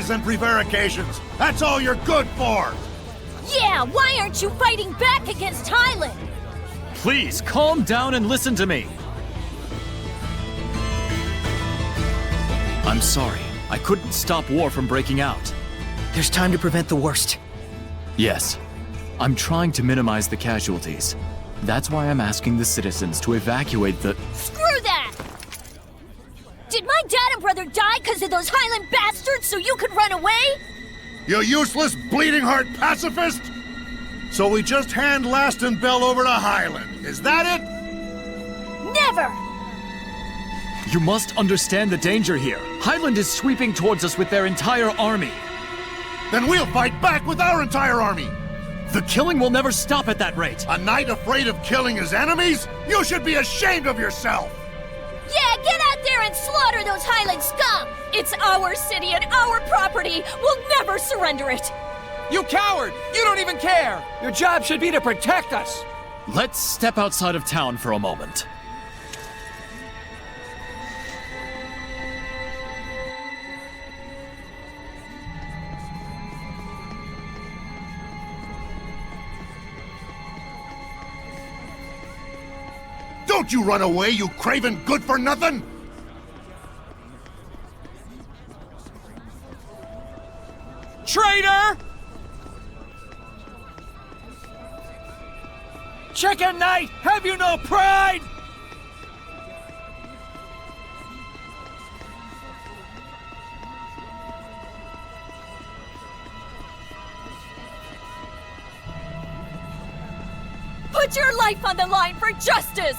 lies and prevarications. That's all you're good for! Yeah, why aren't you fighting back against Highland? Please, calm down and listen to me. I'm sorry. I couldn't stop war from breaking out. There's time to prevent the worst. Yes. I'm trying to minimize the casualties. That's why I'm asking the citizens to evacuate the... Screw that! Did my dad and brother die because of those Highland bastards so you could run away? You useless, bleeding-heart pacifist! So we just hand Last and Bell over to Highland, is that it? Never! You must understand the danger here. Highland is sweeping towards us with their entire army. Then we'll fight back with our entire army! The killing will never stop at that rate. A knight afraid of killing his enemies? You should be ashamed of yourself! Yeah, get out there and slaughter those Highland scum! It's our city and our property! We'll never surrender it! You coward! You don't even care! Your job should be to protect us! Let's step outside of town for a moment. Don't you run away, you craven good-for-nothing! Traitor! Chicken Knight, have you no pride? Put your life on the line for justice!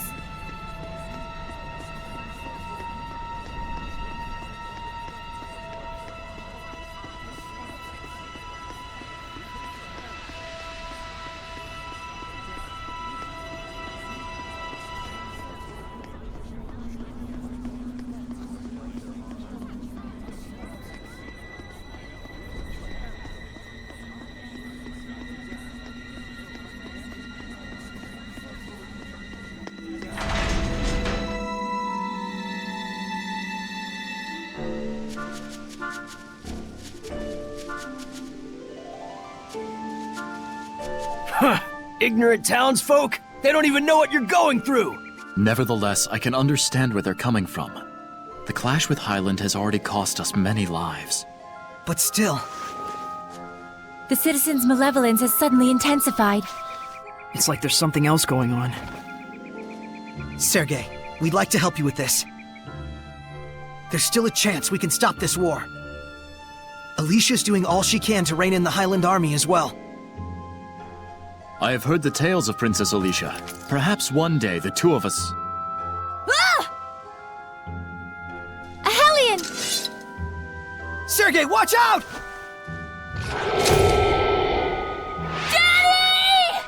Huh. Ignorant townsfolk? They don't even know what you're going through! Nevertheless, I can understand where they're coming from. The clash with Highland has already cost us many lives. But still, The citizens' malevolence has suddenly intensified. it's like there's something else going on. Sergei, we'd like to help you with this. There's still a chance we can stop this war. Alicia's doing all she can to rein in the Highland army as well. I have heard the tales of Princess Alicia. Perhaps one day the two of us... Ah! A Hellion! Sergei, watch out! Daddy!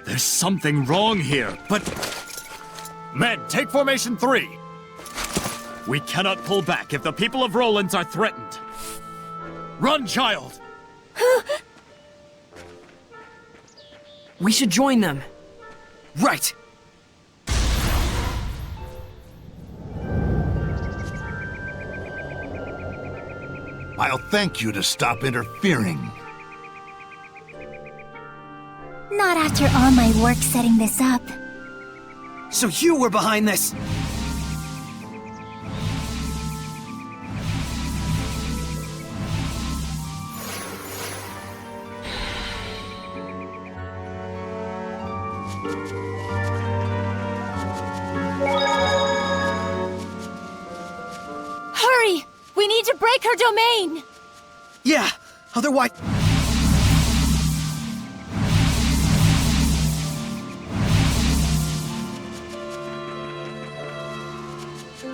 There's something wrong here, but... Men, take formation 3! We cannot pull back if the people of Rollins are threatened. Run, child! We should join them. Right! I'll thank you to stop interfering. Not after all my work setting this up. So you were behind this! Hurry! We need to break her domain! Yeah, otherwise...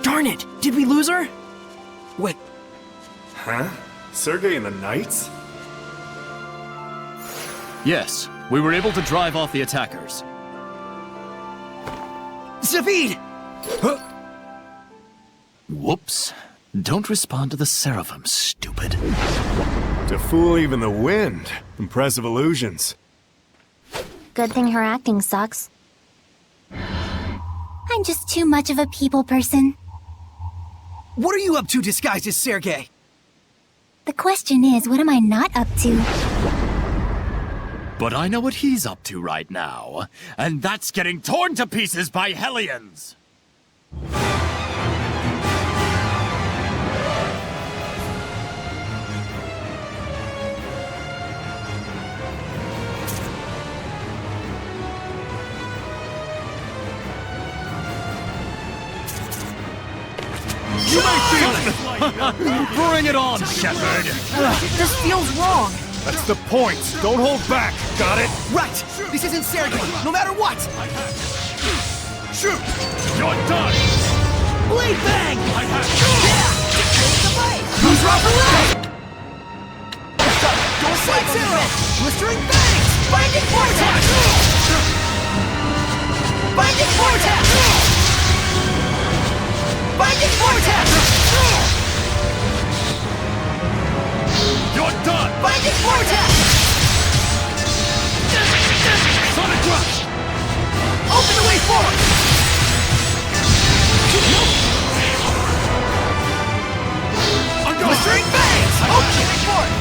Darn it! Did we lose her? Wait, Huh? Sergei and the Knights? Yes, we were able to drive off the attackers. Zavid! Whoops. Don't respond to the Seraphim, stupid. To fool even the wind. Impressive illusions. Good thing her acting sucks. I'm just too much of a people person. What are you up to disguised as Sergei? The question is, what am I not up to? But I know what he's up to right now, and that's getting torn to pieces by Hellions! You might be... Bring it on, Shepard! This feels wrong. That's the point. Don't hold back. Got it? Right! This isn't Sergei, no matter what! Shoot! You're done! Blade bang! I have... Who's rough around? Slide zero! Blistering bangs! Binding vortex! Binding vortex! Binding vortex! You're done! Binding vortex! Sonic Rush! Open the way forward! Blistering bangs! Open the way forward!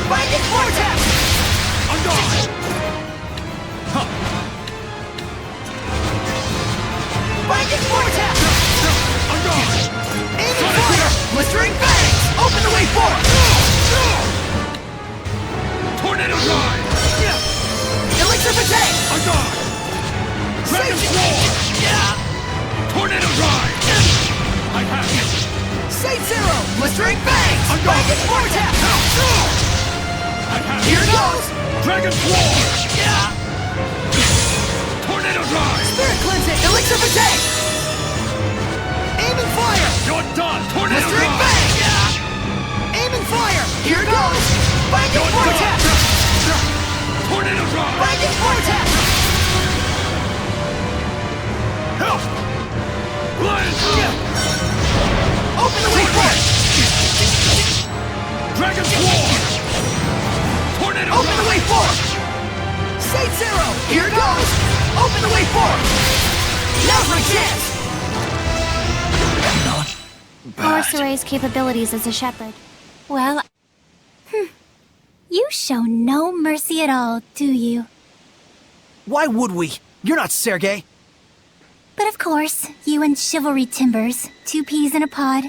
Binding vortex! Binding vortex! Aiming fire! Blistering bangs! Open the way forward! Tornado Drive! Elixir Potato! Dragon Sword! Tornado Drive! I have it! Save Zero! Blistering bangs! Binding vortex! I have Here it! goes! Dragon Sword! Tornado Drive! Spirit Cleansing! Elixir Potato! Aiming fire! You're done! Tornado Blistering Drive! bangs! Aiming fire! Here goes! Binding You're vortex! Tornado Drive! Binding vortex! Help! Lion Tail! Open the way forward! Dragon Sword! Tornado Open the Drive! way forward! Save Zero! Here goes! Open the way forward! Now's my chance! Or Soray's capabilities as a shepherd. Well, you show no mercy at all, do you? Why would we? You're not Sergei. But of course, you and Chivalry Timbers, two peas in a pod.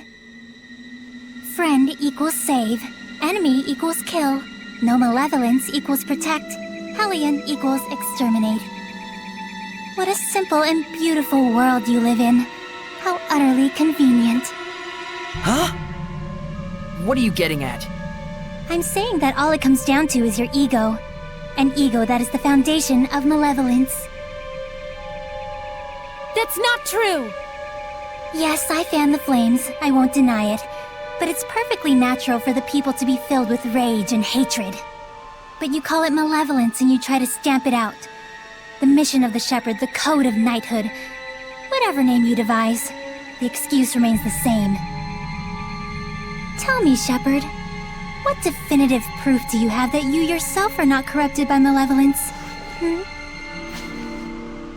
Friend equals save, enemy equals kill, no malevolence equals protect, Hellion equals exterminate. What a simple and beautiful world you live in. How utterly convenient. Huh? What are you getting at? I'm saying that all it comes down to is your ego. An ego that is the foundation of malevolence. That's not true! Yes, I fan the flames, I won't deny it. But it's perfectly natural for the people to be filled with rage and hatred. But you call it malevolence and you try to stamp it out. The mission of the shepherd, the code of knighthood. Whatever name you devise, the excuse remains the same. Tell me, shepherd, what definitive proof do you have that you yourself are not corrupted by malevolence?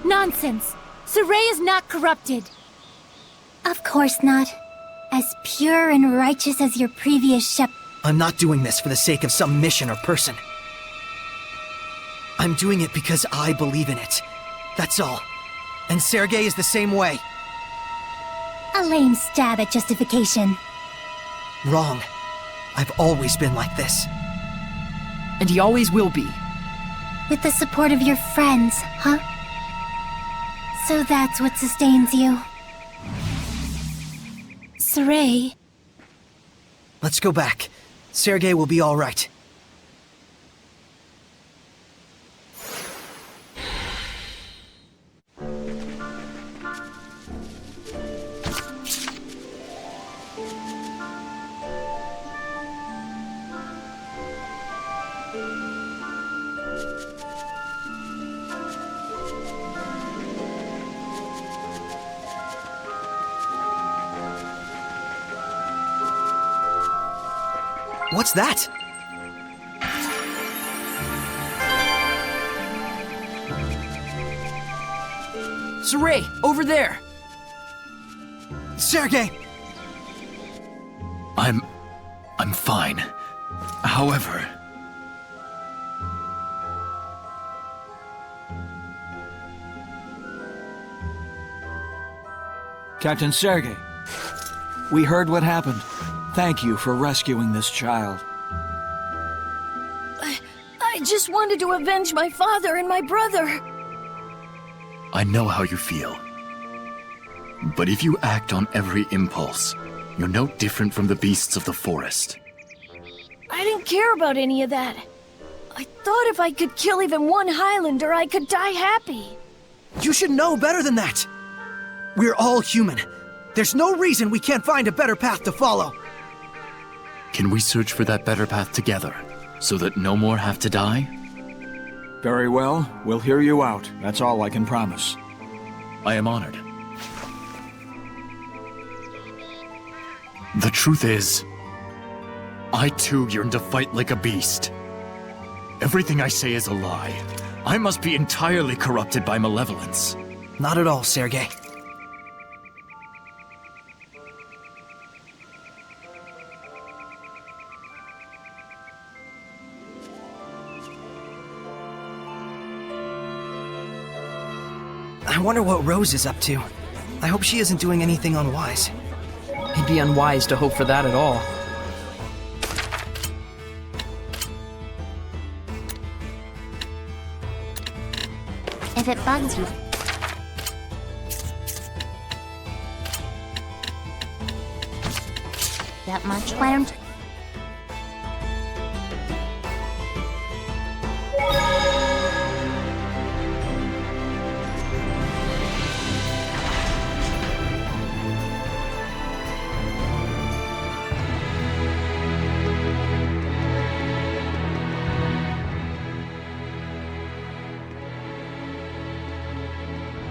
Nonsense! Saray is not corrupted! Of course not. As pure and righteous as your previous shepherd. I'm not doing this for the sake of some mission or person. I'm doing it because I believe in it. That's all. And Sergei is the same way. A lame stab at justification. Wrong. I've always been like this. And he always will be. With the support of your friends, huh? So that's what sustains you. Saray... Let's go back. Sergei will be all right. What's that? Saray, over there! Sergei! Fine. However... Captain Sergei, we heard what happened. Thank you for rescuing this child. I just wanted to avenge my father and my brother. I know how you feel. But if you act on every impulse, you're no different from the beasts of the forest. I didn't care about any of that. I thought if I could kill even one Highlander, I could die happy. You should know better than that. We're all human. There's no reason we can't find a better path to follow. Can we search for that better path together, so that no more have to die? Very well, we'll hear you out. That's all I can promise. I am honored. The truth is, I too yearn to fight like a beast. Everything I say is a lie. I must be entirely corrupted by malevolence. Not at all, Sergei. I wonder what Rose is up to. I hope she isn't doing anything unwise. It'd be unwise to hope for that at all. If it bugs you. That much? Why don't you...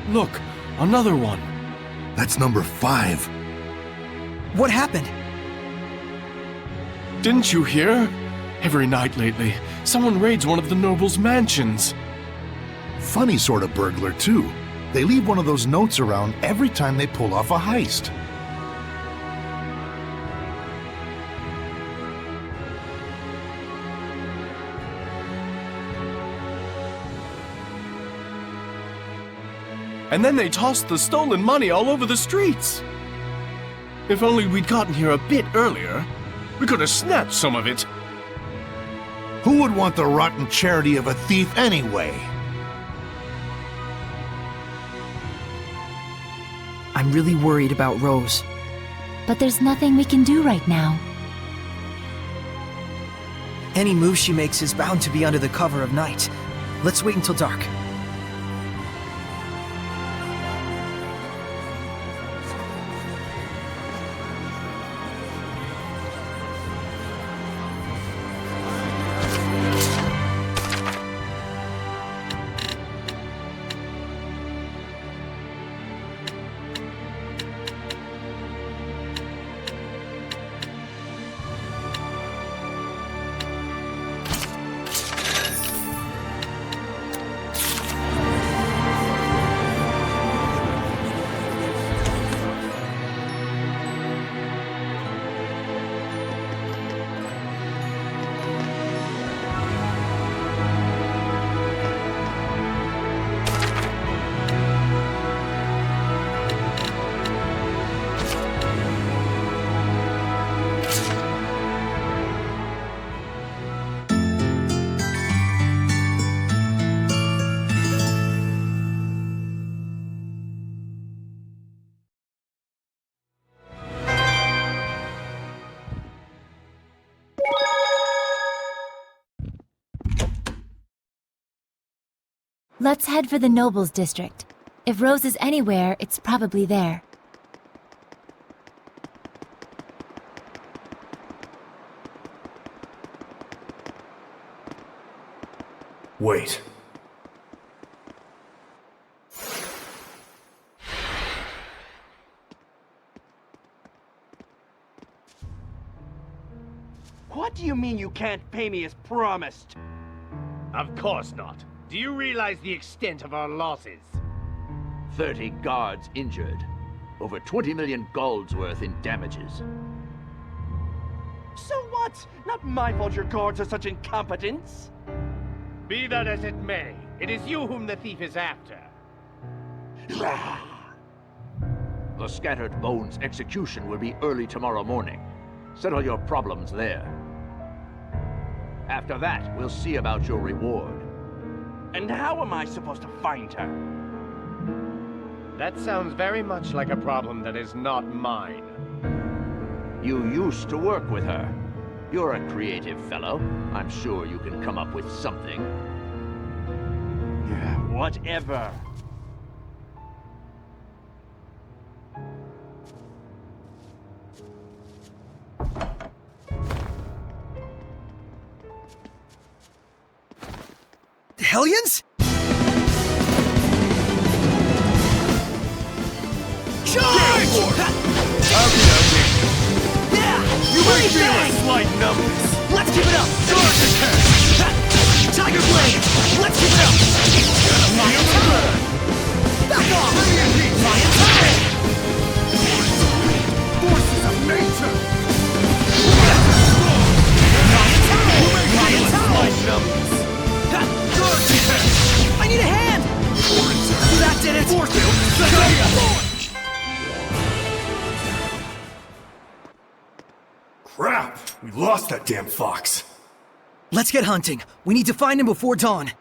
Look, another one. That's number 5. What happened? Didn't you hear? Every night lately, someone raids one of the nobles' mansions. Funny sort of burglar, too. They leave one of those notes around every time they pull off a heist. And then they tossed the stolen money all over the streets. If only we'd gotten here a bit earlier, we could have snatched some of it. Who would want the rotten charity of a thief anyway? I'm really worried about Rose. But there's nothing we can do right now. Any move she makes is bound to be under the cover of night. Let's wait until dark. Let's head for the Nobles District. If Rose is anywhere, it's probably there. Wait. What do you mean you can't pay me as promised? Of course not. Do you realize the extent of our losses? 30 guards injured. Over 20 million gold's worth in damages. So what? Not my fault your guards are such incompetents. Be that as it may, it is you whom the thief is after. The Scattered Bones execution will be early tomorrow morning. Settle your problems there. After that, we'll see about your reward. And how am I supposed to find her? That sounds very much like a problem that is not mine. You used to work with her. You're a creative fellow. I'm sure you can come up with something. Whatever. The Hellions? Charge! Yeah! You might feel a slight numbness. Let's keep it up! Charge attack! Tiger Blade! Let's keep it up! Lion Tower! Back off! Lion Tower! Forces of nature! Lion Tower! Lion Tower! Slight numbness. I need a hand! That did it! Crap! We lost that damn fox. Let's get hunting. We need to find him before dawn.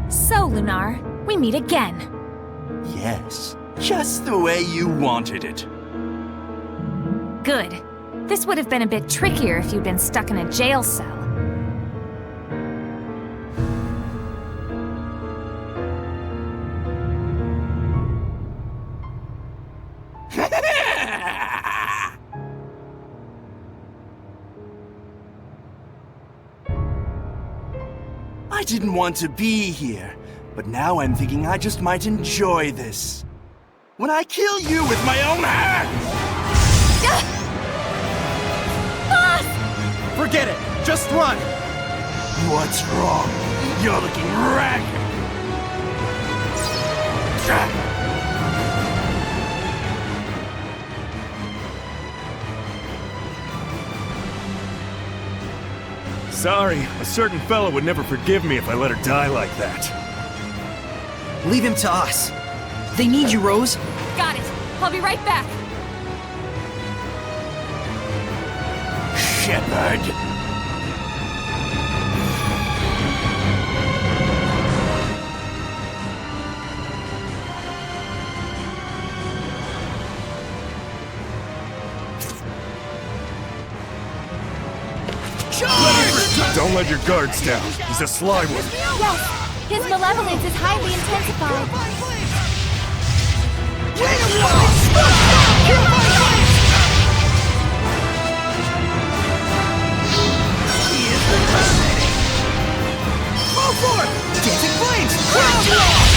So, Lunar, we meet again. Yes, just the way you wanted it. Good. This would have been a bit trickier if you'd been stuck in a jail cell. I didn't want to be here, but now I'm thinking I just might enjoy this. When I kill you with my own hands! Boss! Forget it! Just run! What's wrong? You're looking ragged! Sorry, a certain fellow would never forgive me if I let her die like that. Leave him to us. They need you, Rose. Got it. I'll be right back. Shepard! Don't let your guards down. He's a sly one. Yes, his malevolence is highly intensified. Go for it! Dancing Flames! Crown Fire!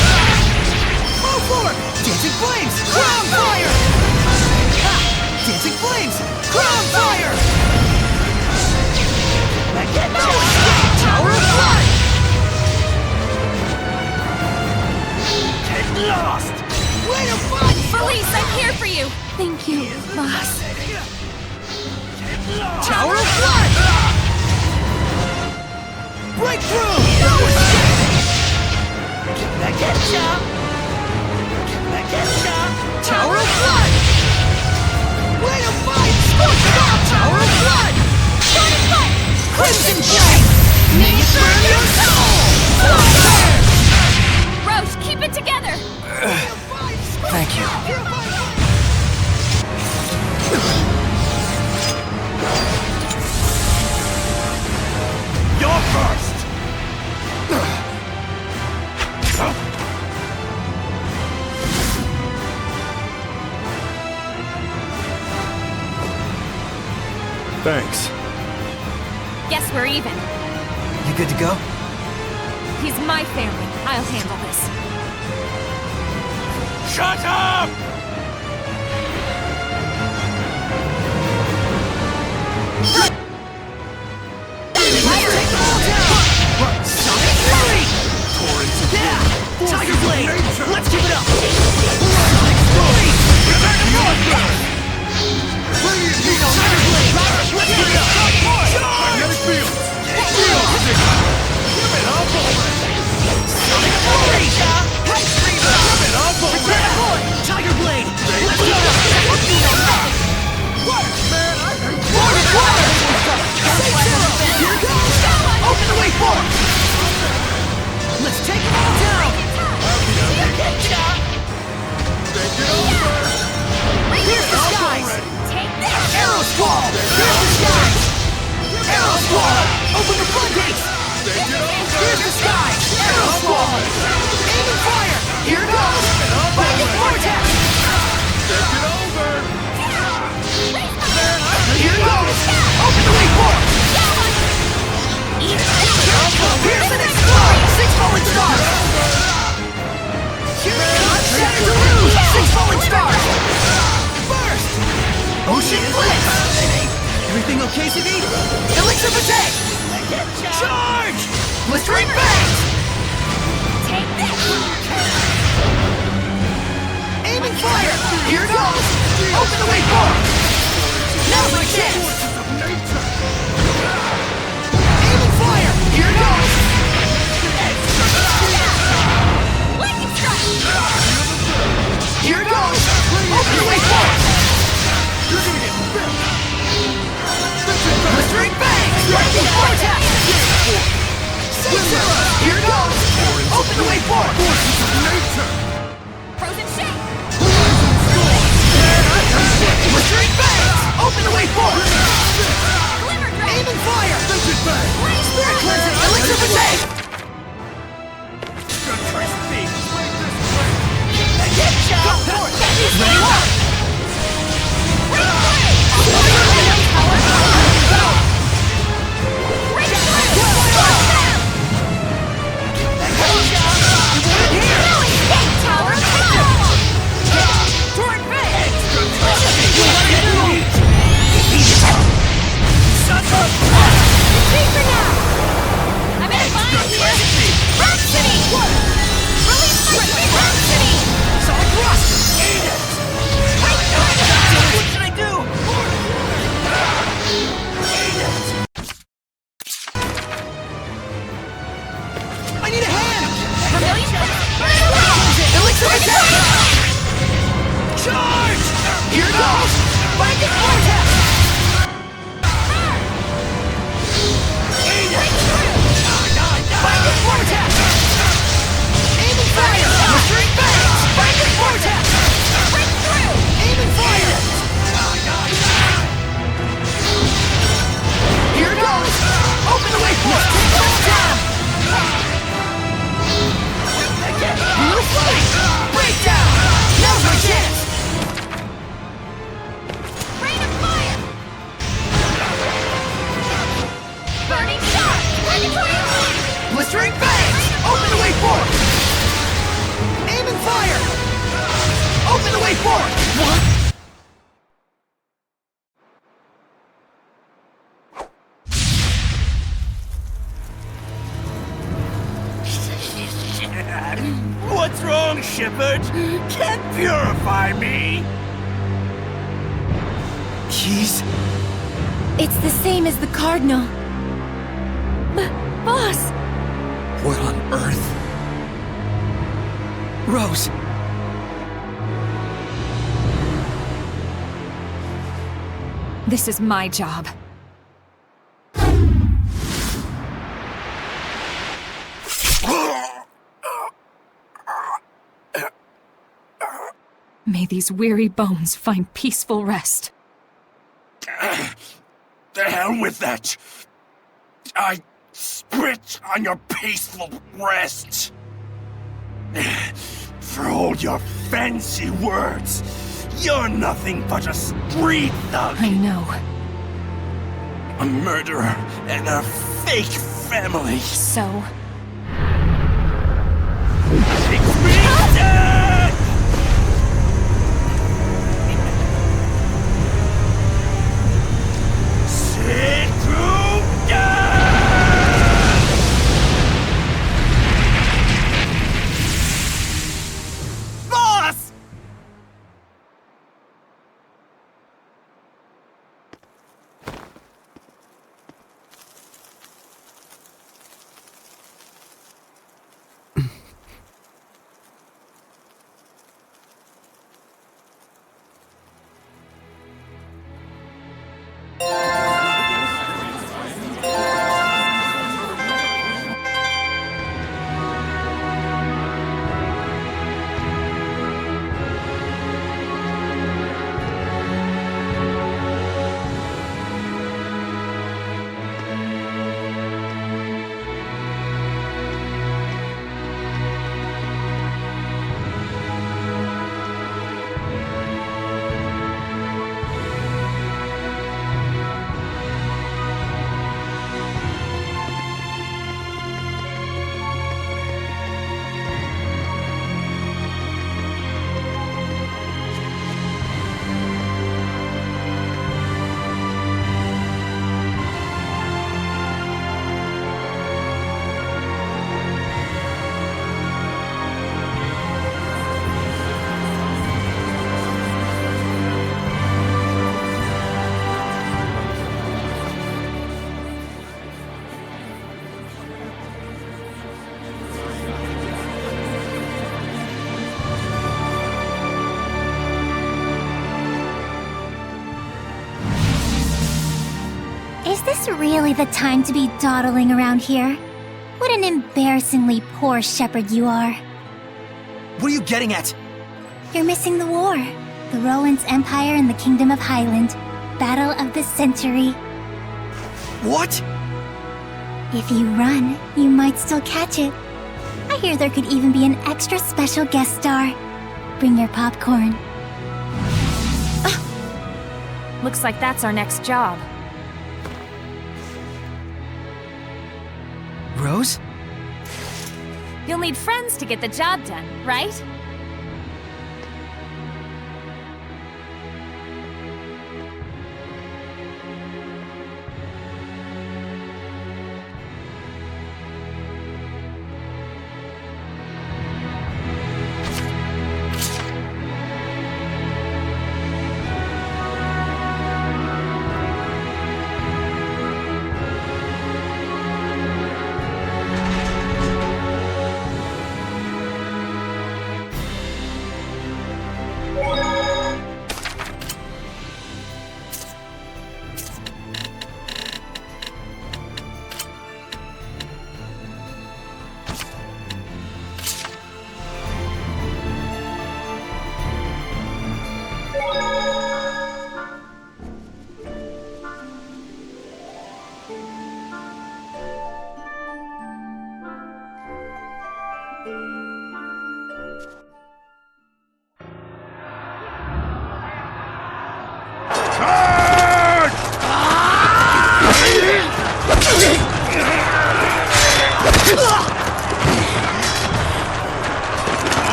Go for it! Dancing Flames! Crown Fire! Dancing Flames! Crown Fire! Tower of Blood! Get lost! Way to fight! Felice, I'm here for you! Thank you, boss. Tower of Blood! Breakthrough! No escape! Tower of Blood! Way to fight! Tower of Blood! Crimson Flame! Burn your soul! Roche, keep it together! Thank you. You're first! Thanks. Guess we're even. You good to go? He's my family. I'll handle this. Shut up! Tiger Blade! Let's keep it up! Sonic Story! Return to form! Tiger Blade! Let's keep it up! Charge! Give it up already! Sonic Story! Give it up already! Tiger Blade! Let's keep it up! What? Man, I hate water! Here it goes! Open the way forward! Let's take them all down! Here's the skies! Arrow Squall! Here's the skies! Arrow Squall! Open the floodgates! Here's the skies! Arrow Squall! Aim and fire! Here it goes! Lightning Vortex! Here it goes! Open the way forward! Here's the next blow! 6 falling stars! Shattered to lose! 6 falling stars! Burst! Ocean Blitz! Everything okay, CV? Elixir Attack! Charge! Blistering Bangs! Take this! Aiming fire! Here it goes! Open the way forward! Now's my chance! Aiming fire! Here it goes! Lightning strike! Here it goes! Open the way forward! Blistering Bang! Lightning Vortex! Here it goes! Open the way forward! Frozen Shake! Blistering Bang! Open the way forward! Glimmer Drop! Aim and fire! Spirit Cleansing! Elixir of Attack! Ready, one! I need a hand! Elixir Attack! Charge! Here it goes! Lightning Vortex! Lightning Vortex! Aim and fire! Blistering Bangs! Lightning Vortex! Break through! Aim and fire! Here it goes! Open the way for it! Take it down! Blue Fight! Breakdown! Now's my chance! Rain of fire! Burning shot! Blistering Bangs! Open the way forward! Aim and fire! Open the way forward! What? What's wrong, Shepard? Can't purify me! Keys? It's the same as the Cardinal. Boss! What on earth? Rose! This is my job. May these weary bones find peaceful rest. The hell with that! I spit on your peaceful rest! For all your fancy words, you're nothing but a street thug! I know. A murderer and a fake family! So? It's me dead! Sit through death! Boss! Is this really the time to be dawdling around here? What an embarrassingly poor shepherd you are. What are you getting at? You're missing the war. The Roland's Empire and the Kingdom of Highland. Battle of the Century. What? If you run, you might still catch it. I hear there could even be an extra special guest star. Bring your popcorn. Looks like that's our next job. Rose? You'll need friends to get the job done, right?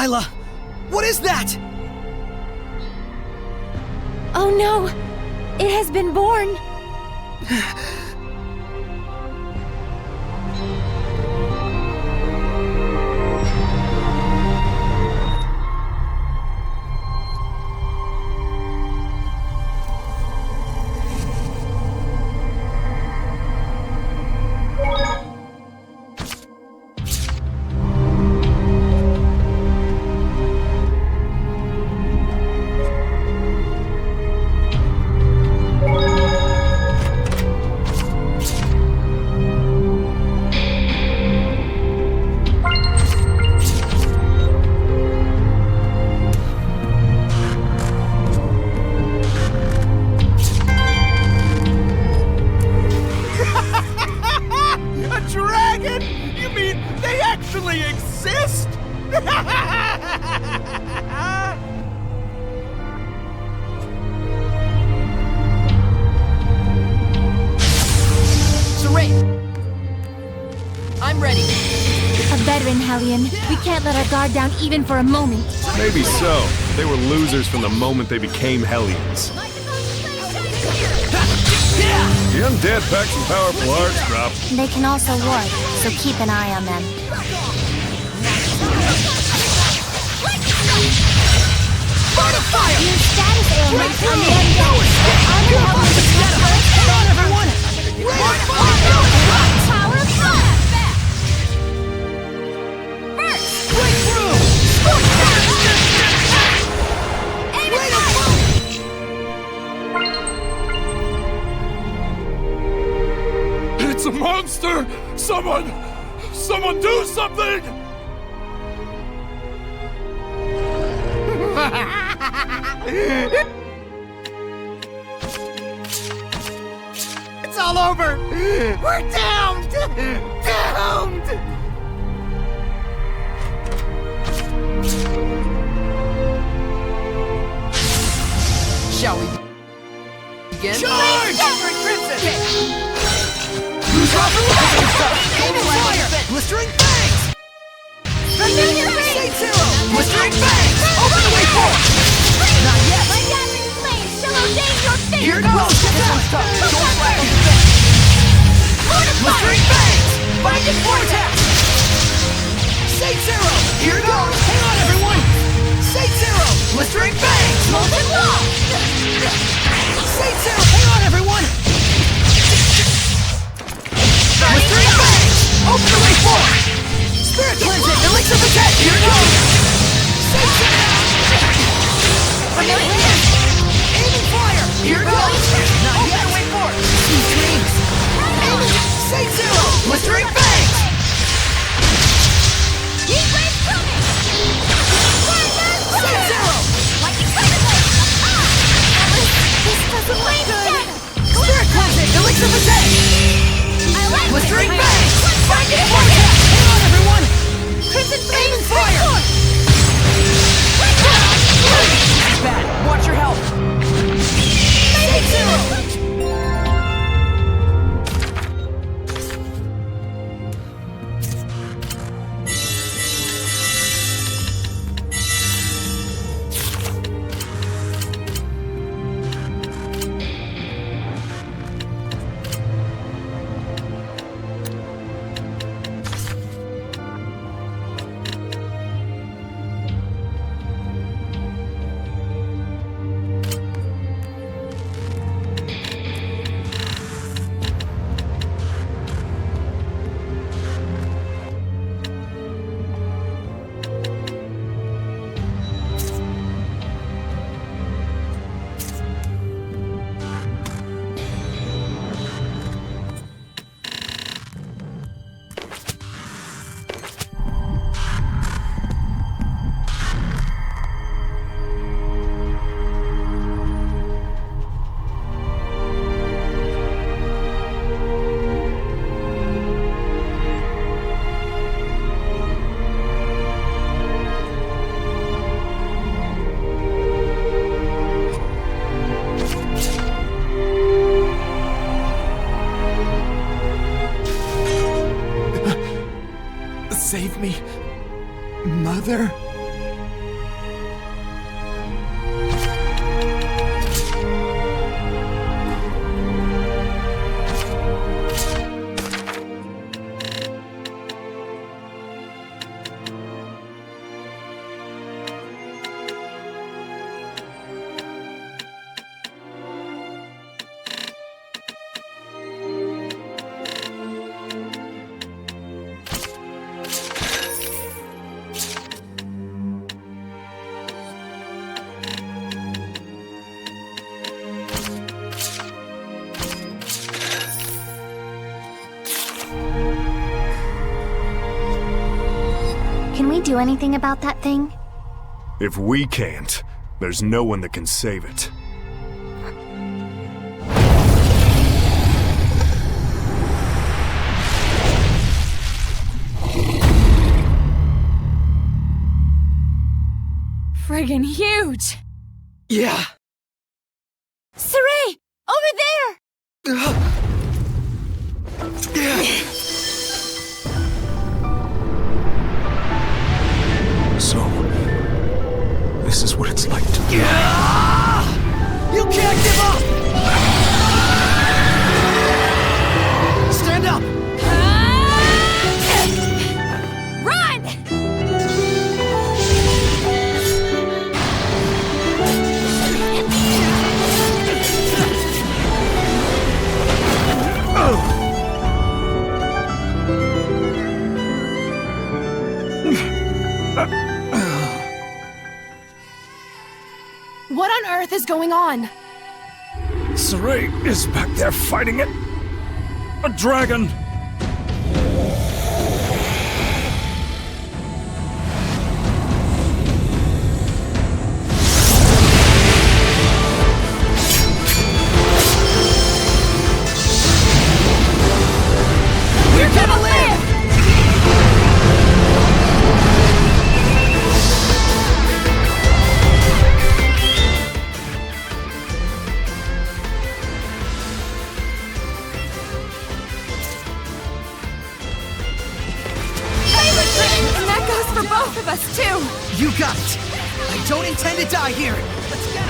Lila! What is that? Oh no! It has been born! I'm ready. A veteran, Hellion. We can't let our guard down even for a moment. Maybe so. They were losers from the moment they became Hellions. The undead pack some powerful arts, Drop. They can also ward, so keep an eye on them. Fire! Use status ailments on the undead. Armor helping to Come on, everyone! Power of combat! First! Breakthrough! Aim it! It's a monster! Someone do something! It's all over! We're downed! Downed! Shall we begin? Charge! Crimson! Drop the fire! Blistering fangs! Familiar rays! Shade Zero! Blistering fangs! Open the way forward! Not yet! My dazzling flames shall ordain your fate! Here it goes! This one's tough! Don't slack on the fence! Blistering fangs! Binding vortex! Shade Zero! Here it goes! Hang on, everyone! Shade Zero! Blistering fangs! Molten wall! Shade Zero! Hang on, everyone! Blistering fangs! Open the way forward! Spirit cleansing! Elixir of attack! Here it goes! Shade Zero! Familiar hand! Aiming fire! Here it goes! Not yet! Wait for it! See dreams! Aiming! Shade Zero! Blistering fangs! Heat wave coming! Shade Zero! Like a thunderbolt! This doesn't look good! Spirit cleansing! Elixir of attack! I like Blistering it! fangs! Binding vortex! Hang on, everyone! Crimson flames! Aiming fire! Bad. Watch your health! Shade Zero! Save me, Mother. do anything about that thing? If we can't, there's no one that can save it. Friggin' huge! Yeah. Saray! Over there! So, this is what it's like to be. You can't give up! Stand up! Run! What on earth is going on? Saray is back there fighting it. A dragon. We're gonna live! And that goes for both of us, too! You got it! I don't intend to die here! Let's get him!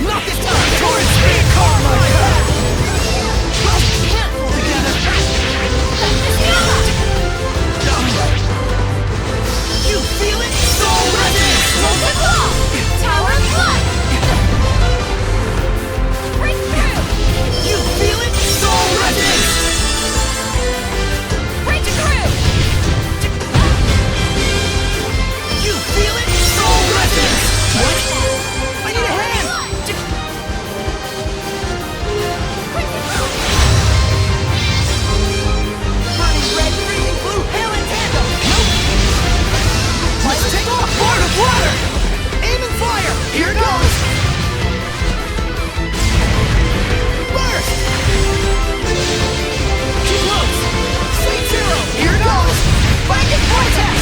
Not this time! Torrent speed car! You feel it? Soul resonance! Tower of Blood! Break through! You feel it? Soul resonance! Break through! You feel it? Soul resonance! What? I need a hand! Burning red, freezing blue, hail and tandem! Nope! Let's take off! Board of water! Aim and fire! Here goes! Burst! Too close! Sweet zero! Here goes! Blanket vortex!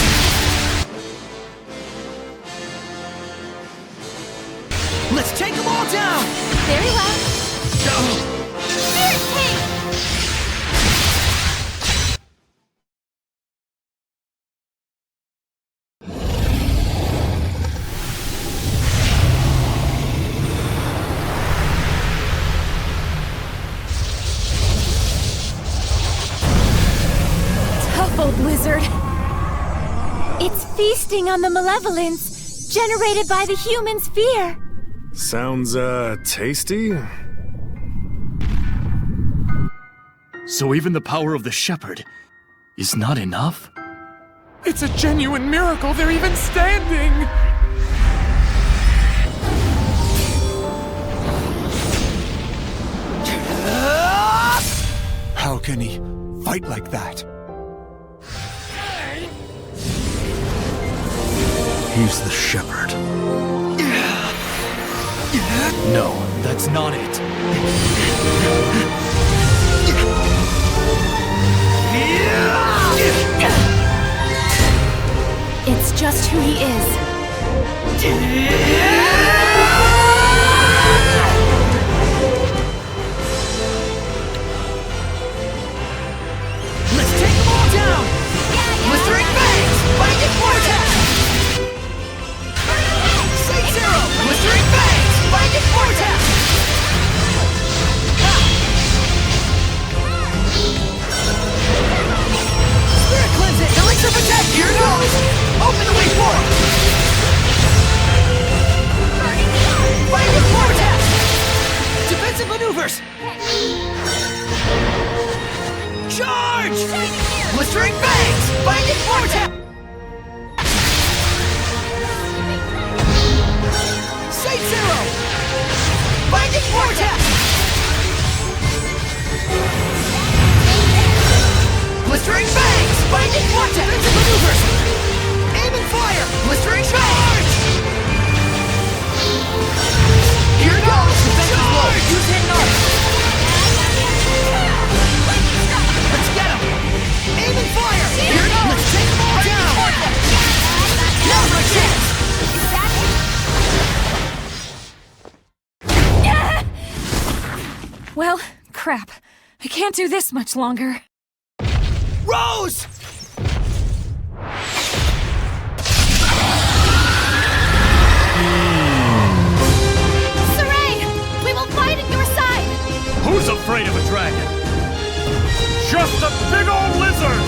Let's take them all down! Very well. Spirit King! Tough old lizard. It's feasting on the malevolence generated by the human's fear. Sounds, tasty? So even the power of the shepherd is not enough? It's a genuine miracle they're even standing! How can he fight like that? He's the shepherd. No, that's not it. It's just who he is. Let's take them all down! Blistering Fangs! Blanket vortex! Saint Zero! Blistering Fangs! Blanket vortex! Spirit cleansing! Elixir of attack! Here goes! Open the way forward! Well, crap. I can't do this much longer. Rose! Saray! We will fight at your side! Who's afraid of a dragon? Just a big old lizard!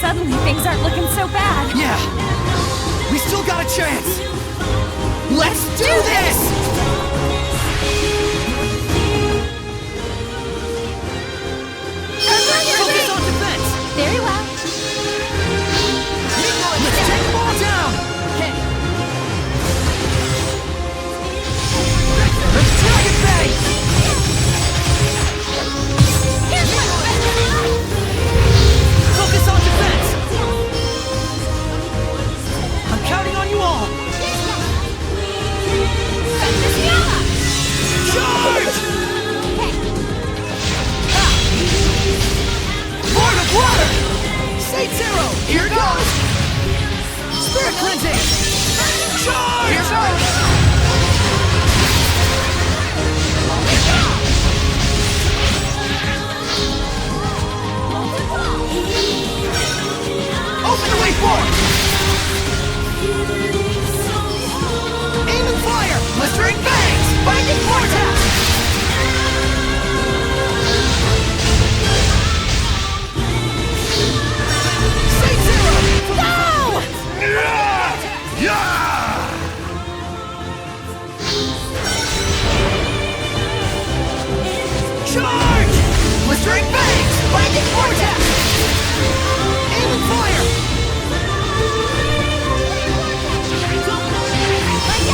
Suddenly things aren't looking so bad. Yeah! We still got a chance! Let's do this! Focus on defense! Very well. Let's take them all down! Okay. Let's Dragon Bang! Focus on defense! I'm counting on you all! Charge! Lord of Water! Saint Zero! Here goes! Spirit Cleansing! Charge! Here goes! Open the way forward! Aim and fire! Blistering bangs! Binding vortex! Saint Zero! Go! Charge! Blistering bangs! Binding vortex! Aim and fire!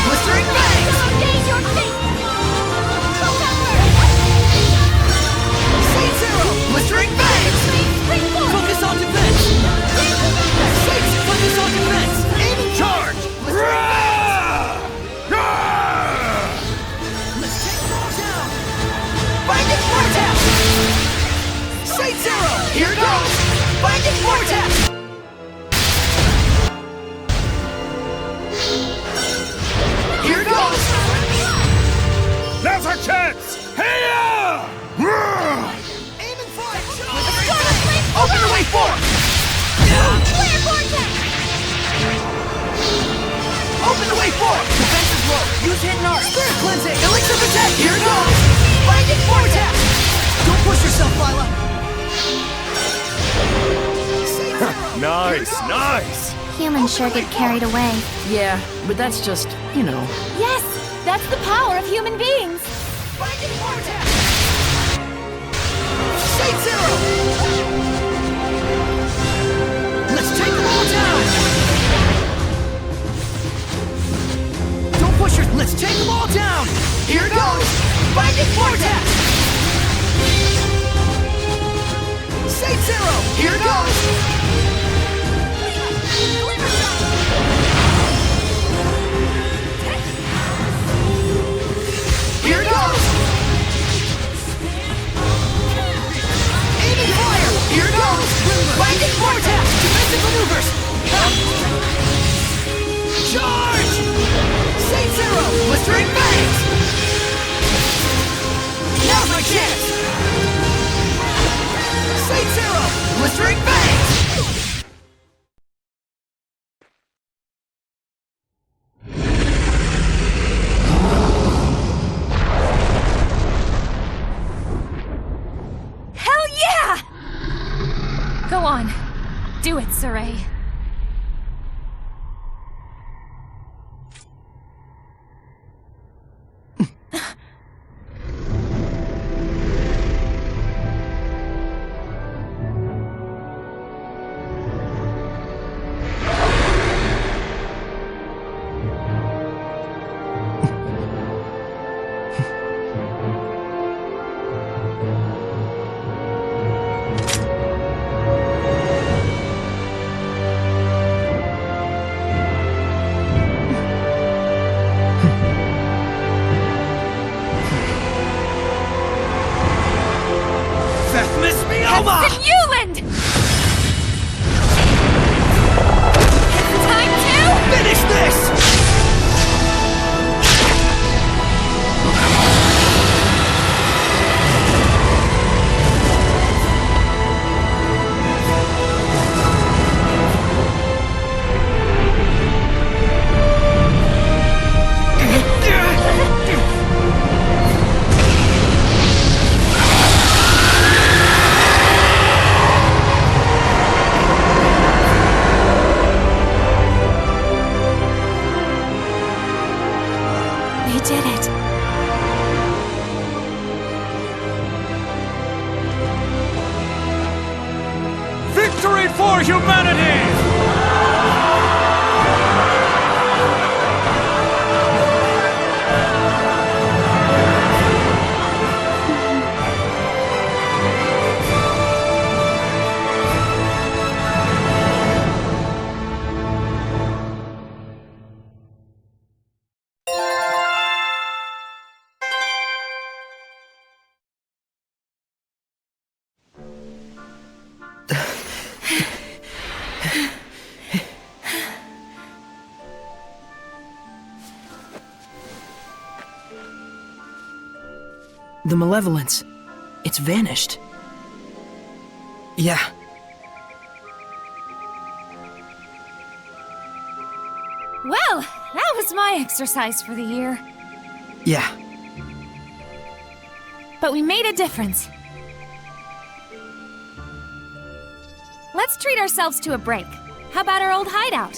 Blistering bangs! Saint Zero! Blistering bangs! Focus on defense! Saint, focus on defense! Aim and charge! Let's take them all down! Binding vortex! Saint Zero! Here goes! Binding vortex! Here goes! Now's our chance! Hey-ya! Aim and fire! Open the way forward! Flare vortex! Open the way forward! Defense is low. Use hidden art. Spirit cleansing. Elixir of attack. Here goes. Binding vortex. Don't push yourself, Lila. Nice, nice! Humans sure get carried away. Yeah, but that's just, you know. Yes! That's the power of human beings! Binding vortex. Saint Zero. Let's take them all down. Don't push your. Let's take them all down. Here goes. Binding vortex. Saint Zero. Here goes. Here goes. Aiming fire. Here The malevolence. It's vanished. Yeah. Well, that was my exercise for the year. Yeah. But we made a difference. Let's treat ourselves to a break. How about our old hideout?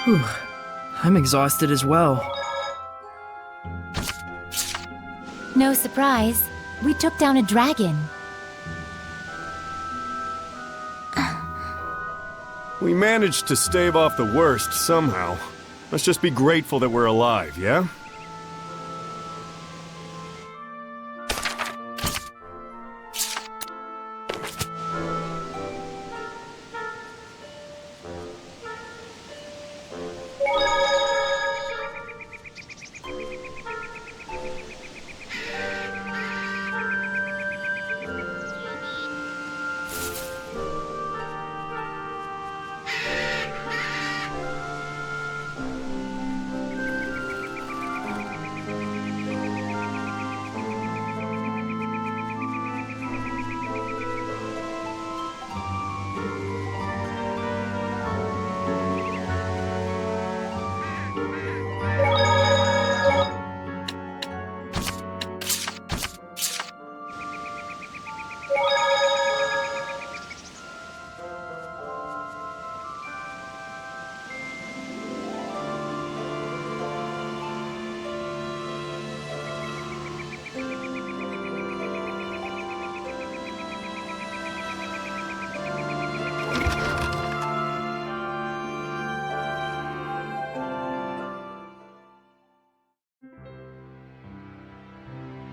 Whew. I'm exhausted as well. No surprise. We took down a dragon. We managed to stave off the worst somehow. Let's just be grateful that we're alive, yeah?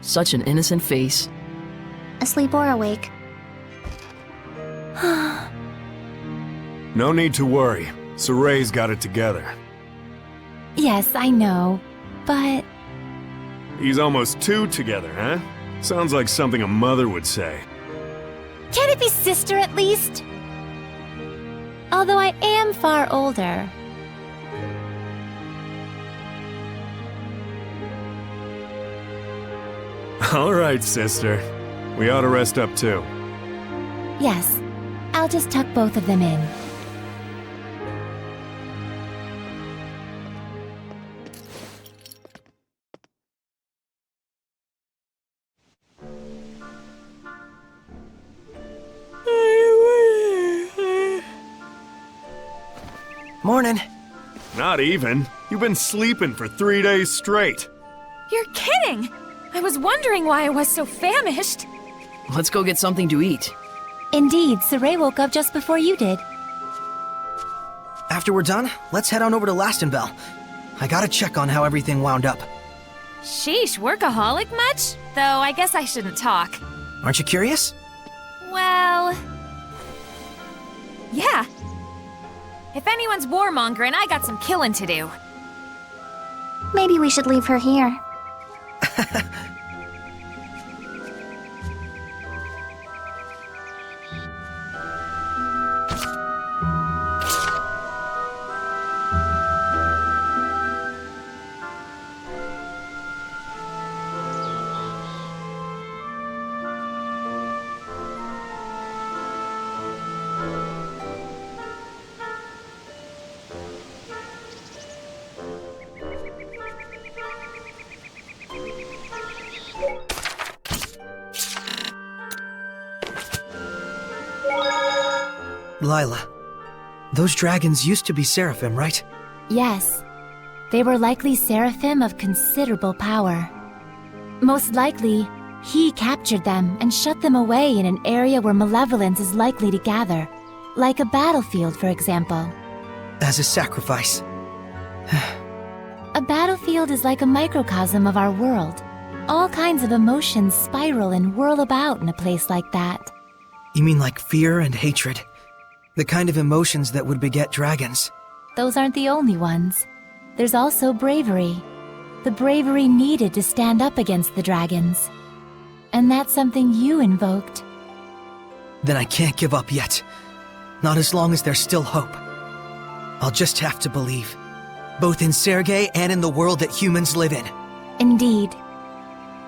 Such an innocent face. Asleep or awake? No need to worry. Soray's got it together. Yes, I know, but... He's almost 2 together, huh? Sounds like something a mother would say. Can it be sister at least? Although I am far older. All right, sister. We ought to rest up too. Yes, I'll just tuck both of them in. Morning. Not even. You've been sleeping for 3 days straight. You're kidding! I was wondering why I was so famished. Let's go get something to eat. Indeed, Saray woke up just before you did. After we're done, let's head on over to Lastenbell. I gotta check on how everything wound up. Sheesh, workaholic much? Though I guess I shouldn't talk. Aren't you curious? Well... yeah. If anyone's warmongering, I got some killing to do. Maybe we should leave her here. Lila, those dragons used to be seraphim, right? Yes. They were likely seraphim of considerable power. Most likely, he captured them and shut them away in an area where malevolence is likely to gather. Like a battlefield, for example. As a sacrifice. A battlefield is like a microcosm of our world. All kinds of emotions spiral and whirl about in a place like that. You mean like fear and hatred? The kind of emotions that would beget dragons. Those aren't the only ones. There's also bravery. The bravery needed to stand up against the dragons. And that's something you invoked. Then I can't give up yet. Not as long as there's still hope. I'll just have to believe. both in Sergei and in the world that humans live in. Indeed.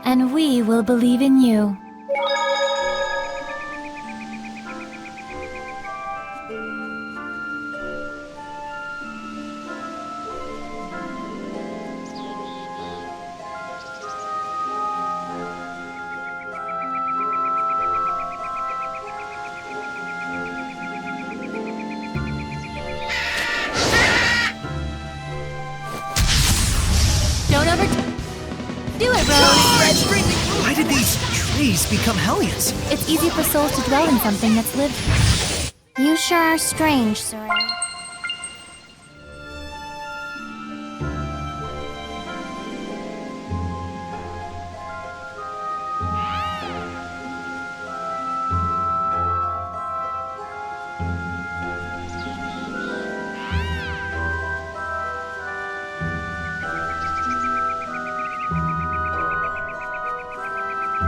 And we will believe in you. Don't overdo it, Rose. Why did these trees become hellions? It's easy for souls to dwell in something that's lived. You sure are strange, Sir.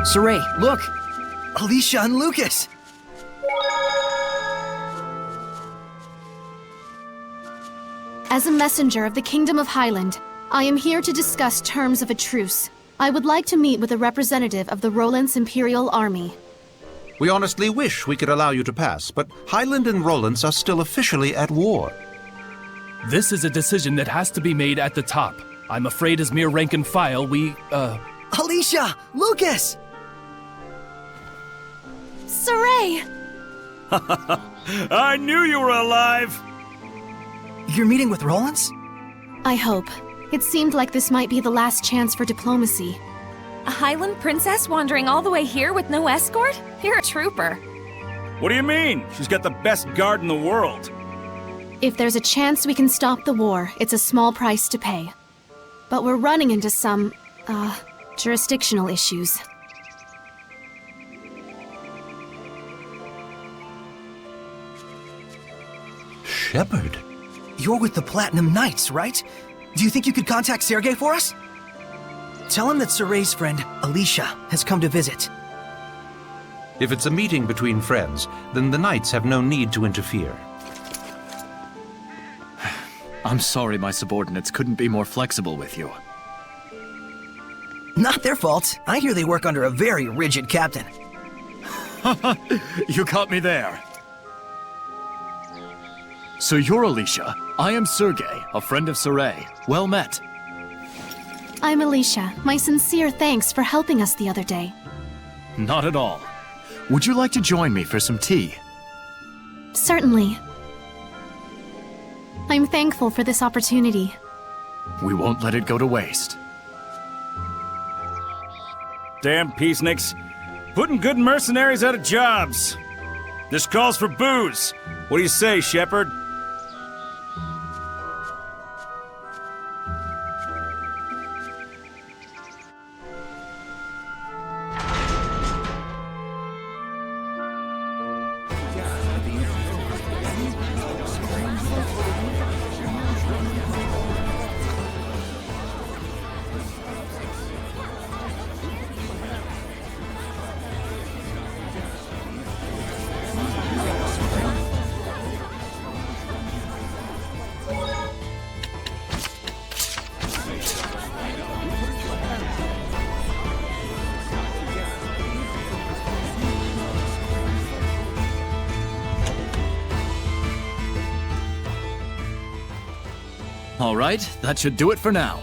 Saray, look! Alicia and Lucas! As a messenger of the Kingdom of Highland, I am here to discuss terms of a truce. I would like to meet with a representative of the Roland's Imperial Army. We honestly wish we could allow you to pass, but Highland and Roland's are still officially at war. This is a decision that has to be made at the top. I'm afraid as mere rank and file, Alicia! Lucas! Saray! I knew you were alive! You're meeting with Roland's? I hope. It seemed like this might be the last chance for diplomacy. A Highland princess wandering all the way here with no escort? You're a trooper. What do you mean? She's got the best guard in the world. If there's a chance we can stop the war, it's a small price to pay. But we're running into some, jurisdictional issues. Shepard? You're with the Platinum Knights, right? Do you think you could contact Sergei for us? Tell him that Saray's friend, Alicia, has come to visit. If it's a meeting between friends, then the Knights have no need to interfere. I'm sorry my subordinates couldn't be more flexible with you. Not their fault. I hear they work under a very rigid captain. You caught me there. So you're Alicia. I am Sergei, a friend of Saray. Well met. I'm Alicia. My sincere thanks for helping us the other day. Not at all. Would you like to join me for some tea? Certainly. I'm thankful for this opportunity. We won't let it go to waste. Damn peaceniks. Putting good mercenaries out of jobs. This calls for booze. What do you say, Shepard? All right, that should do it for now.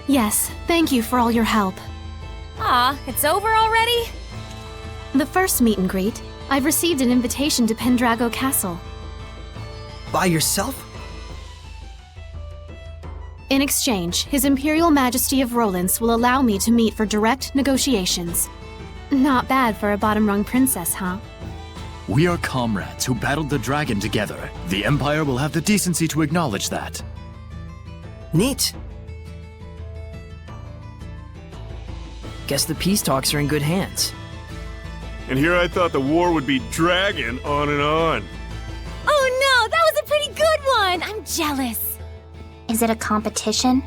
Yes, thank you for all your help. Aw, it's over already? The first meet and greet, I've received an invitation to Pendrago Castle. By yourself? In exchange, His Imperial Majesty of Roland's will allow me to meet for direct negotiations. Not bad for a bottom-rung princess, huh? We are comrades who battled the dragon together. The Empire will have the decency to acknowledge that. Neat. Guess the peace talks are in good hands. And here I thought the war would be dragging on and on. Oh no, that was a pretty good one! I'm jealous. Is it a competition?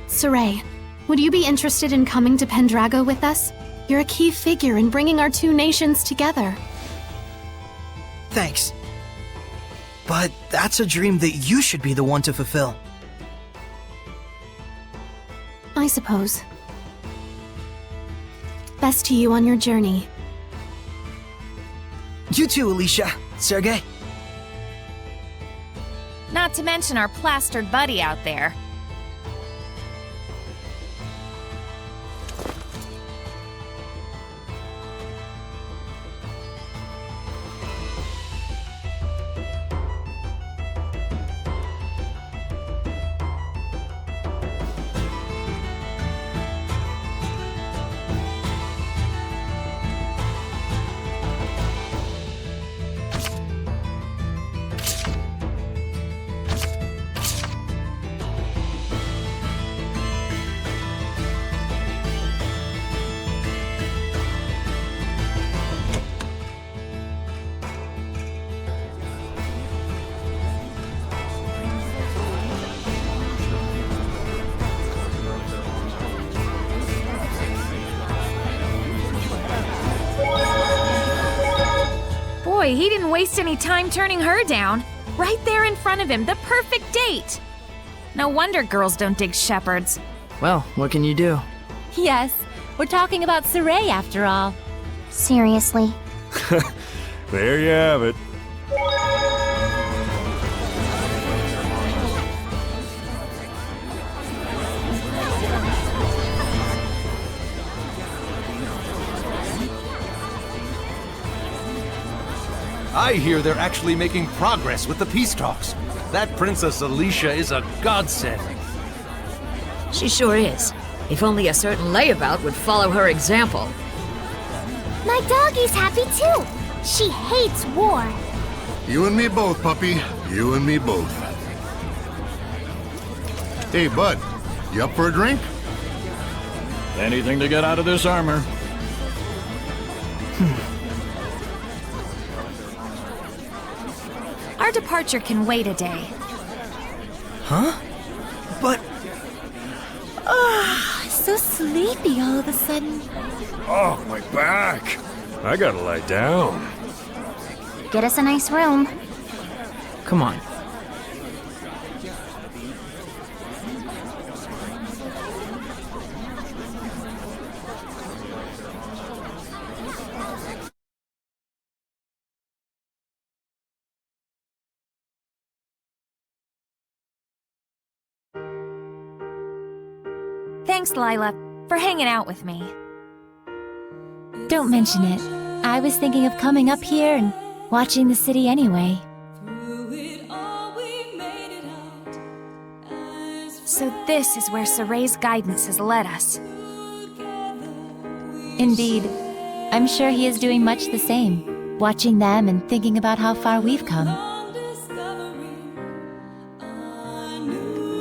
Saray, would you be interested in coming to Pendrago with us? You're a key figure in bringing our two nations together. Thanks. But that's a dream that you should be the one to fulfill. I suppose. Best to you on your journey. You too, Alicia. Sergei. Not to mention our plastered buddy out there. Boy, he didn't waste any time turning her down. Right there in front of him, the perfect date. No wonder girls don't dig shepherds. Well, what can you do? Yes, we're talking about Saray after all. Seriously. There you have it. I hear they're actually making progress with the peace talks. That Princess Alicia is a godsend. She sure is. If only a certain layabout would follow her example. My doggie's happy too. She hates war. You and me both, puppy. You and me both. Hey, bud. You up for a drink? Anything to get out of this armor. Our departure can wait a day. Huh? But... So sleepy all of a sudden. Oh, my back. I gotta lie down. Get us a nice room. Come on. Thanks, Lila, for hanging out with me. Don't mention it. I was thinking of coming up here and watching the city anyway. So this is where Saray's guidance has led us. Indeed. I'm sure he is doing much the same, watching them and thinking about how far we've come.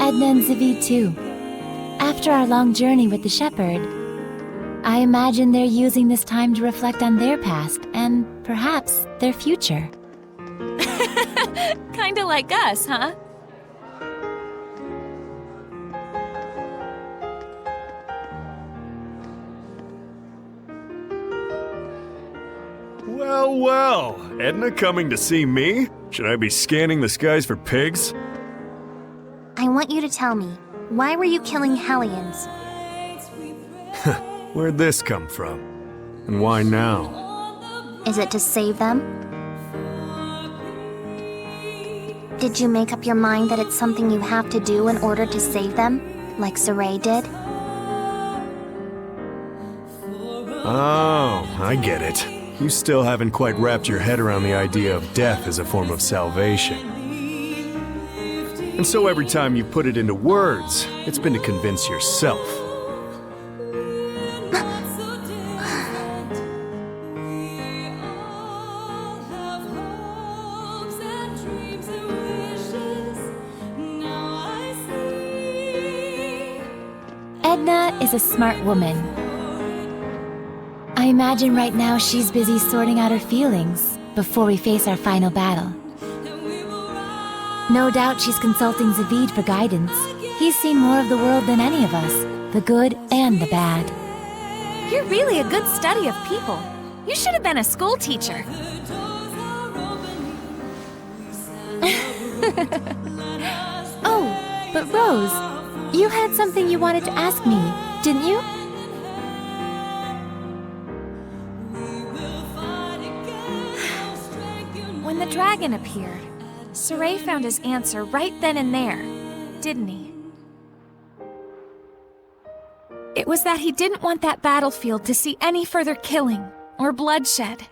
Edna and Zavid too. After our long journey with the shepherd, I imagine they're using this time to reflect on their past and perhaps their future. Kinda like us, huh? Well, well. Edna coming to see me? Should I be scanning the skies for pigs? I want you to tell me, why were you killing Hellions? Where'd this come from? And why now? Is it to save them? Did you make up your mind that it's something you have to do in order to save them, like Saray did? Oh, I get it. You still haven't quite wrapped your head around the idea of death as a form of salvation. And so every time you put it into words, it's been to convince yourself. Edna is a smart woman. I imagine right now she's busy sorting out her feelings before we face our final battle. No doubt she's consulting Zavid for guidance. He's seen more of the world than any of us, the good and the bad. You're really a good study of people. You should have been a school teacher. Oh, but Rose, you had something you wanted to ask me, didn't you? When the dragon appeared, Saray found his answer right then and there, didn't he? It was that he didn't want that battlefield to see any further killing or bloodshed.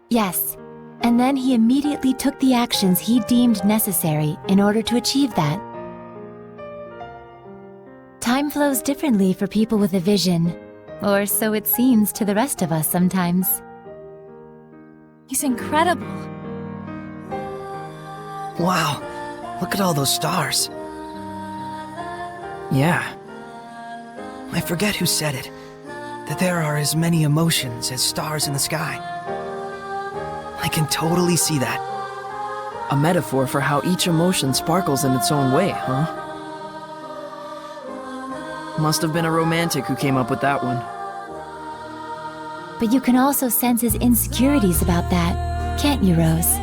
Yes, and then he immediately took the actions he deemed necessary in order to achieve that. Time flows differently for people with a vision, or so it seems to the rest of us sometimes. He's incredible. Wow, look at all those stars. Yeah. I forget who said it, that there are as many emotions as stars in the sky. I can totally see that. A metaphor for how each emotion sparkles in its own way, huh? Must have been a romantic who came up with that one. But you can also sense his insecurities about that, can't you, Rose?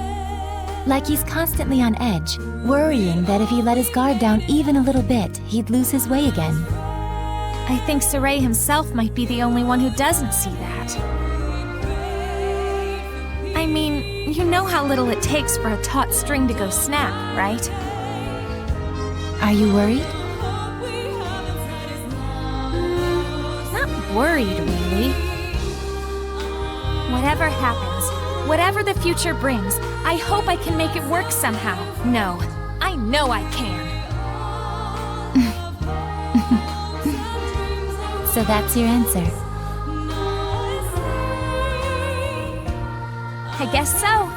Like he's constantly on edge, worrying that if he let his guard down even a little bit, he'd lose his way again. I think Saray himself might be the only one who doesn't see that. I mean, you know how little it takes for a taut string to go snap, right? Are you worried? Not worried, really. Whatever happens, whatever the future brings, I hope I can make it work somehow. No, I know I can. So that's your answer. I guess so.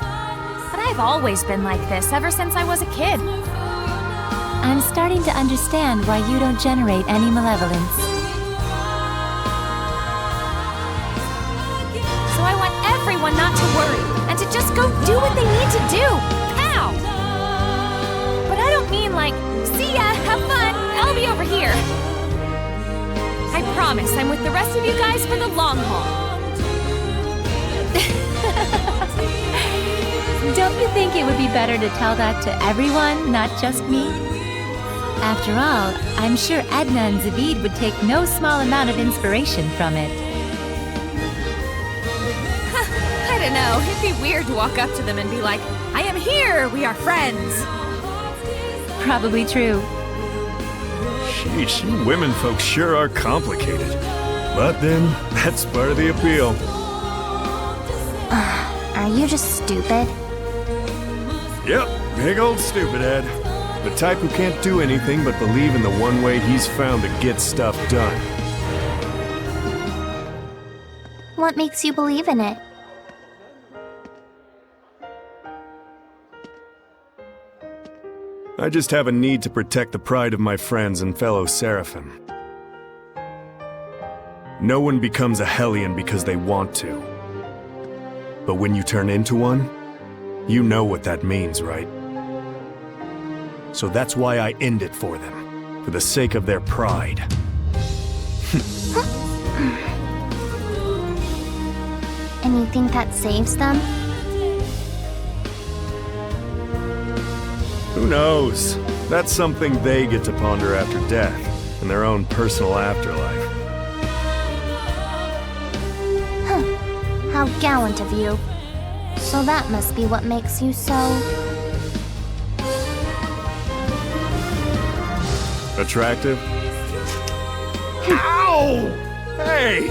But I've always been like this ever since I was a kid. I'm starting to understand why you don't generate any malevolence. So I want everyone not to worry, and to just go do what they need to do. Pow! But I don't mean like, see ya, have fun, I'll be over here. I promise I'm with the rest of you guys for the long haul. Don't you think it would be better to tell that to everyone, not just me? After all, I'm sure Edna and Zavid would take no small amount of inspiration from it. I don't know, it'd be weird to walk up to them and be like, I am here, we are friends. Probably true. Sheesh, you women folks sure are complicated. But then, that's part of the appeal. Are you just stupid? Yep, big old stupid head. The type who can't do anything but believe in the one way he's found to get stuff done. What makes you believe in it? I just have a need to protect the pride of my friends and fellow Seraphim. No one becomes a Hellion because they want to. But when you turn into one, you know what that means, right? So that's why I end it for them, for the sake of their pride. And you think that saves them? Who knows? That's something they get to ponder after death, in their own personal afterlife. How gallant of you. So that must be what makes you so... attractive? Ow! Hey!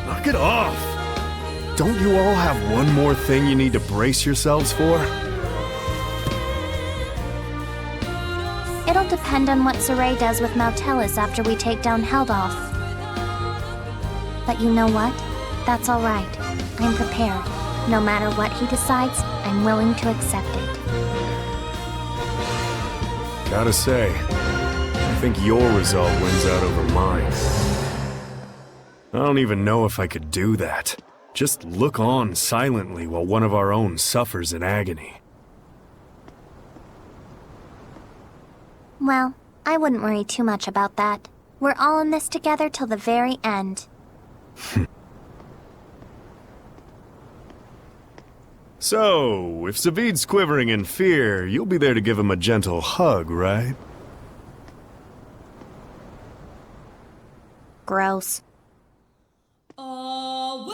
Knock it off! Don't you all have one more thing you need to brace yourselves for? It'll depend on what Saray does with Mautelis after we take down Heldolf. But you know what? That's alright. I'm prepared. No matter what he decides, I'm willing to accept it. Gotta say, I think your resolve wins out over mine. I don't even know if I could do that. Just look on silently while one of our own suffers in agony. Well, I wouldn't worry too much about that. We're all in this together till the very end. So, if Savid's quivering in fear, you'll be there to give him a gentle hug, right? Gross. Well,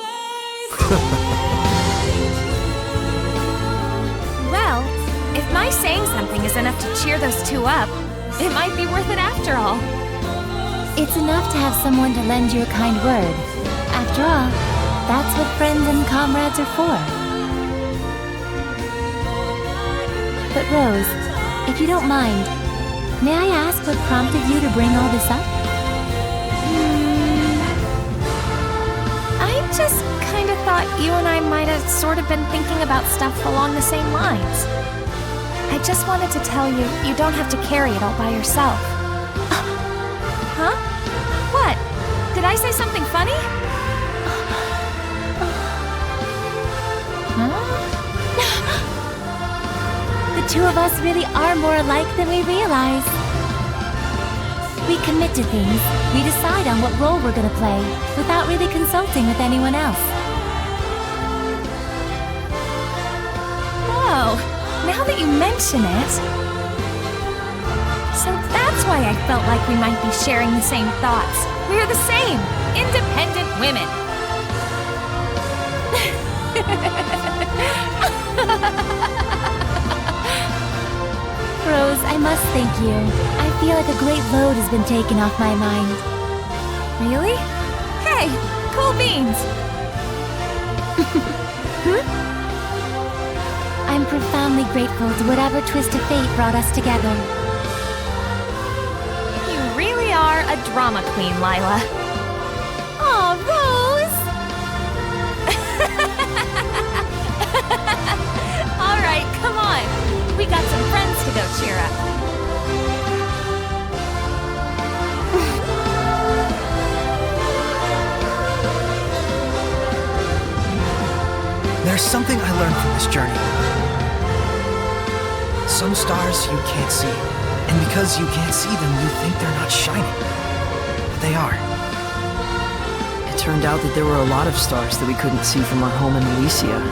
if my saying something is enough to cheer those two up, it might be worth it after all. It's enough to have someone to lend you a kind word. After all, that's what friends and comrades are for. But Rose, if you don't mind, may I ask what prompted you to bring all this up? I just kind of thought you and I might have sort of been thinking about stuff along the same lines. I just wanted to tell you, you don't have to carry it all by yourself. Huh? What? Did I say something funny? The two of us really are more alike than we realize. We commit to things, we decide on what role we're gonna play, without really consulting with anyone else. Oh, now that you mention it... So that's why I felt like we might be sharing the same thoughts. We're the same, independent women. Rose, I must thank you. I feel like a great load has been taken off my mind. Really? Hey, cool beans. I'm profoundly grateful to whatever twist of fate brought us together. You really are a drama queen, Lila. Aw, Rose! All right, come on. We got some friends to go cheer up. There's something I learned from this journey. Some stars you can't see, and because you can't see them, you think they're not shining. But they are. It turned out that there were a lot of stars that we couldn't see from our home in Elysia.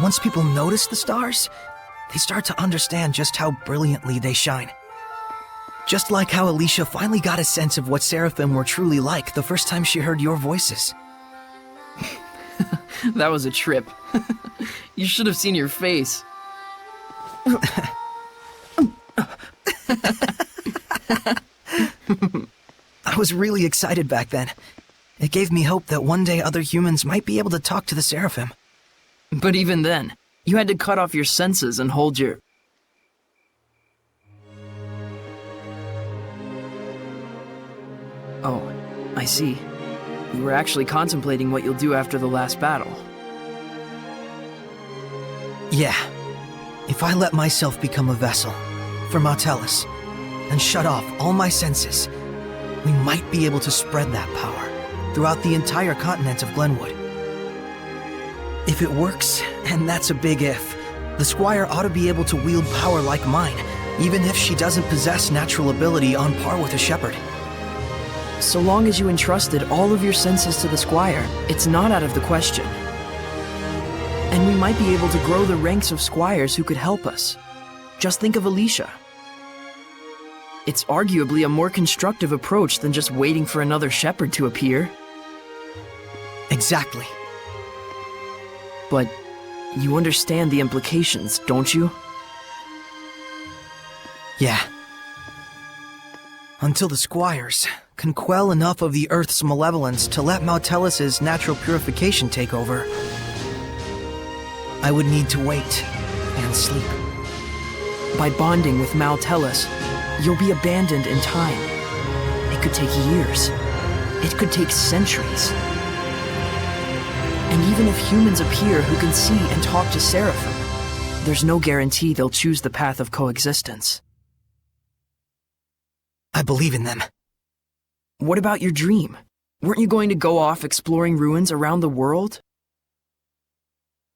Once people notice the stars, they start to understand just how brilliantly they shine. Just like how Alicia finally got a sense of what Seraphim were truly like the first time she heard your voices. That was a trip. You should have seen your face. I was really excited back then. It gave me hope that one day other humans might be able to talk to the Seraphim. But even then, you had to cut off your senses and hold your... Oh, I see. You were actually contemplating what you'll do after the last battle. Yeah. If I let myself become a vessel for Martellus and shut off all my senses, we might be able to spread that power throughout the entire continent of Glenwood. If it works, and that's a big if, the Squire ought to be able to wield power like mine, even if she doesn't possess natural ability on par with a shepherd. So long as you entrusted all of your senses to the Squire, it's not out of the question. And we might be able to grow the ranks of squires who could help us. Just think of Alicia. It's arguably a more constructive approach than just waiting for another shepherd to appear. Exactly. But you understand the implications, don't you? Yeah. Until the Squires can quell enough of the Earth's malevolence to let Mautelis's natural purification take over, I would need to wait and sleep. By bonding with Mautelis, you'll be abandoned in time. It could take years. It could take centuries. And even if humans appear who can see and talk to Seraphim, there's no guarantee they'll choose the path of coexistence. I believe in them. What about your dream? Weren't you going to go off exploring ruins around the world?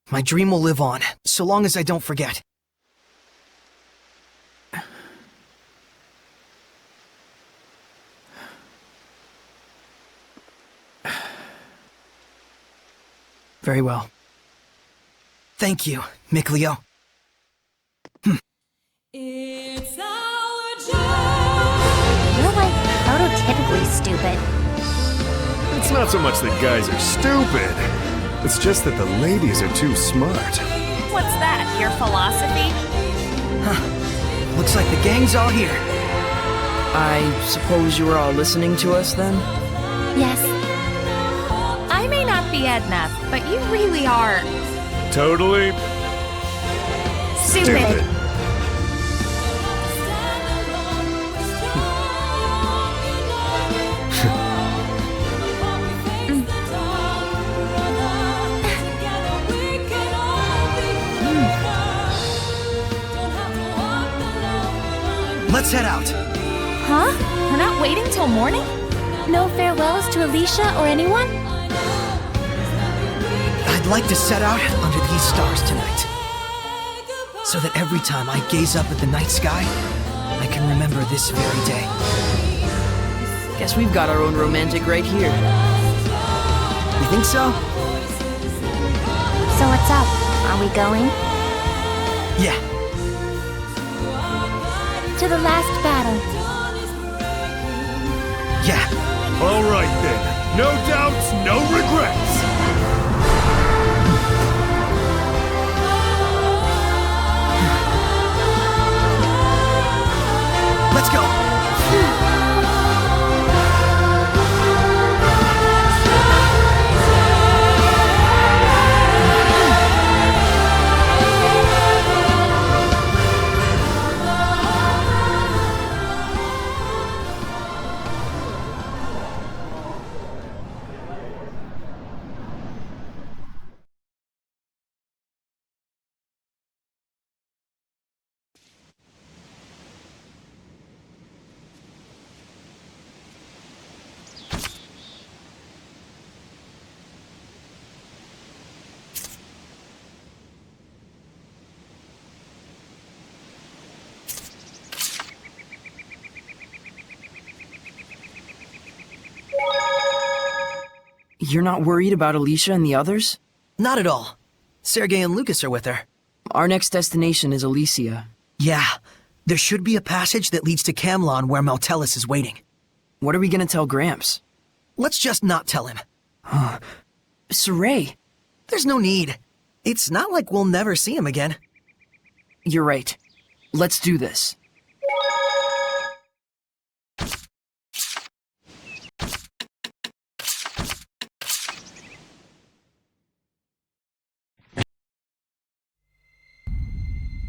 My dream will live on, so long as I don't forget. Very well. Thank you, Mikleo. You're like prototypically stupid. It's not so much that guys are stupid. It's just that the ladies are too smart. What's that, your philosophy? Looks like the gang's all here. I suppose you were all listening to us then? Yes. I may not be Edna, but you really are... Totally... stupid. Let's head out. Huh? We're not waiting till morning? No farewells to Alicia or anyone? I'd like to set out under these stars tonight. So that every time I gaze up at the night sky, I can remember this very day. Guess we've got our own romantic right here. You think so? So what's up? Are we going? Yeah. To the last battle. Yeah. All right then. No doubts, no regrets. Let's go. You're not worried about Alicia and the others? Not at all. Sergei and Lucas are with her. Our next destination is Elysia. Yeah. There should be a passage that leads to Camlon where Maltellus is waiting. What are we gonna tell Gramps? Let's just not tell him. Saray! There's no need. It's not like we'll never see him again. You're right. Let's do this.